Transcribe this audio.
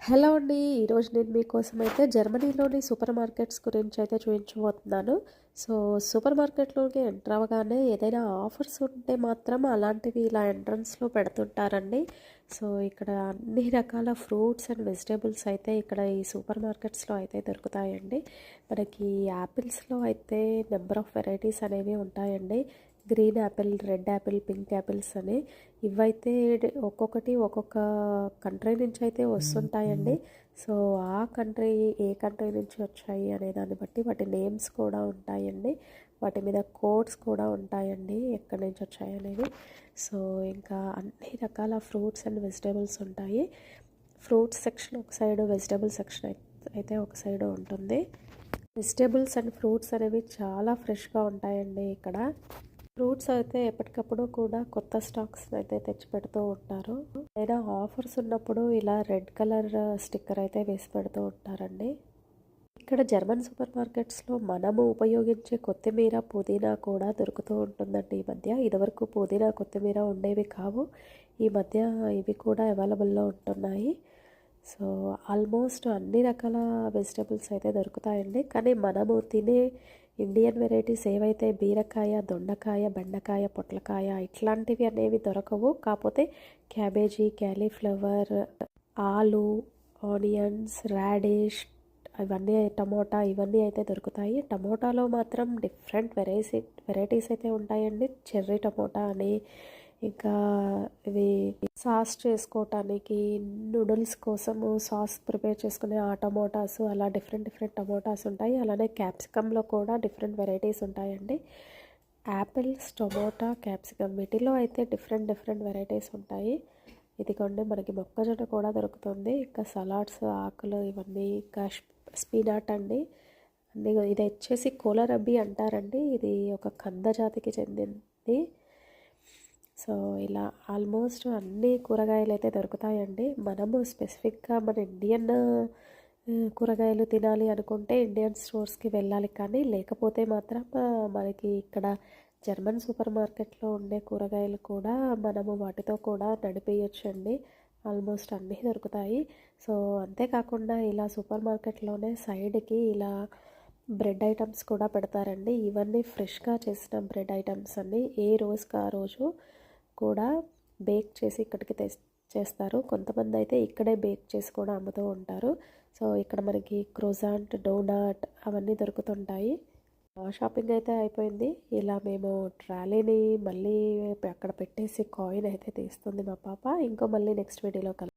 Hello అండి. ఈరోజు నేను మీకోసం అయితే జర్మనీలోని సూపర్ మార్కెట్స్ గురించి అయితే చూపించబోతున్నాను. సో సూపర్ మార్కెట్లోకి ఎంటర్ అవ్వగానే ఏదైనా ఆఫర్స్ ఉంటే మాత్రం అలాంటివి ఇలా ఎంట్రన్స్లో పెడుతుంటారండి. సో ఇక్కడ అన్ని రకాల ఫ్రూట్స్ అండ్ వెజిటేబుల్స్ అయితే ఇక్కడ ఈ సూపర్ మార్కెట్స్లో అయితే దొరుకుతాయండి. మనకి యాపిల్స్లో అయితే నెంబర్ ఆఫ్ వెరైటీస్ అనేవి ఉంటాయండి. Green Apple, red Apple, pink apples అని ఇవైతే ఒక్కొక్కటి ఒక్కొక్క కంట్రీ నుంచి అయితే వస్తుంటాయండి. సో ఆ కంట్రీ ఏ కంట్రీ నుంచి వచ్చాయి అనే దాన్ని బట్టి వాటి నేమ్స్ కూడా ఉంటాయండి. వాటి మీద కోడ్స్ కూడా ఉంటాయండి ఎక్కడి నుంచి వచ్చాయి అనేది. సో ఇంకా అన్ని రకాల ఫ్రూట్స్ అండ్ వెజిటేబుల్స్ ఉంటాయి. ఫ్రూట్స్ సెక్షన్ ఒక సైడ్, వెజిటేబుల్ సెక్షన్ అయితే ఒక సైడ్ ఉంటుంది. వెజిటేబుల్స్ అండ్ ఫ్రూట్స్ అనేవి చాలా ఫ్రెష్గా ఉంటాయండి ఇక్కడ. ఫ్రూట్స్ అయితే ఎప్పటికప్పుడు కూడా కొత్త స్టాక్స్ అయితే తెచ్చి పెడుతూ ఉంటారు. లేదా ఆఫర్స్ ఉన్నప్పుడు ఇలా రెడ్ కలర్ స్టిక్కర్ అయితే వేసి పెడుతూ ఉంటారండి. ఇక్కడ జర్మన్ సూపర్ మార్కెట్స్లో మనము ఉపయోగించే కొత్తిమీర, పుదీనా కూడా దొరుకుతూ ఉంటుందండి ఈ మధ్య. ఇదివరకు పుదీనా, కొత్తిమీర ఉండేవి కావు. ఈ మధ్య ఇవి కూడా అవైలబుల్లో ఉంటున్నాయి. సో ఆల్మోస్ట్ అన్ని రకాల వెజిటేబుల్స్ అయితే దొరుకుతాయండి. కానీ మనము తినే ఇండియన్ వెరైటీస్ ఏవైతే బీరకాయ, దొండకాయ, బెండకాయ, పొట్లకాయ ఇట్లాంటివి అనేవి దొరకవు. కాకపోతే క్యాబేజీ, క్యాలీఫ్లవర్, ఆలు, ఆనియన్స్, రాడిష్ ఇవన్నీ, టమోటా ఇవన్నీ అయితే దొరుకుతాయి. టమోటాలో మాత్రం డిఫరెంట్ వెరైటీస్ అయితే ఉంటాయండి. చెర్రీ టమోటా అని, ఇంకా ఇవి సాస్ చేసుకోవటానికి, నూడిల్స్ కోసము సాస్ ప్రిపేర్ చేసుకునే ఆ టమోటాస్, అలా డిఫరెంట్ టమోటాస్ ఉంటాయి. అలానే క్యాప్సికంలో కూడా డిఫరెంట్ వెరైటీస్ ఉంటాయండి. యాపిల్స్, టమోటా, క్యాప్సికమ్ వీటిలో అయితే డిఫరెంట్ వెరైటీస్ ఉంటాయి. ఇదిగోండి మనకి మొక్కజొన్న కూడా దొరుకుతుంది. ఇంకా సలాడ్స్, ఆకులు ఇవన్నీ, ఇంకా స్పినాట్ అండి. ఇది వచ్చేసి కోలరబ్బి అంటారండి. ఇది ఒక కంద జాతికి చెందింది. సో ఇలా ఆల్మోస్ట్ అన్ని కూరగాయలు అయితే దొరుకుతాయండి. మనము స్పెసిఫిక్గా మన ఇండియన్ కూరగాయలు తినాలి అనుకుంటే ఇండియన్ స్టోర్స్కి వెళ్ళాలి. కానీ లేకపోతే మాత్రం మనకి ఇక్కడ జర్మన్ సూపర్ మార్కెట్లో ఉండే కూరగాయలు కూడా మనము వాటితో కూడా నడిపేయచ్చండి. ఆల్మోస్ట్ అన్నీ దొరుకుతాయి. సో అంతేకాకుండా ఇలా సూపర్ మార్కెట్లోనే సైడ్కి ఇలా బ్రెడ్ ఐటమ్స్ కూడా పెడతారండి. ఇవన్నీ ఫ్రెష్గా చేసిన బ్రెడ్ ఐటమ్స్ అన్నీ ఏ రోజుకి ఆ రోజు కూడా బేక్ చేసి ఇక్కడికి చేస్తారు. కొంతమంది అయితే ఇక్కడే బేక్ చేసి కూడా అమ్ముతూ ఉంటారు. సో ఇక్కడ మనకి క్రోజాంట్, డోనాట్ అవన్నీ దొరుకుతుంటాయి. షాపింగ్ అయితే అయిపోయింది. ఇలా మేము ట్రాలీని మళ్ళీ అక్కడ పెట్టేసి కాయిన్ అయితే తీస్తుంది మా పాప. ఇంకో మళ్ళీ నెక్స్ట్ వీడియోలో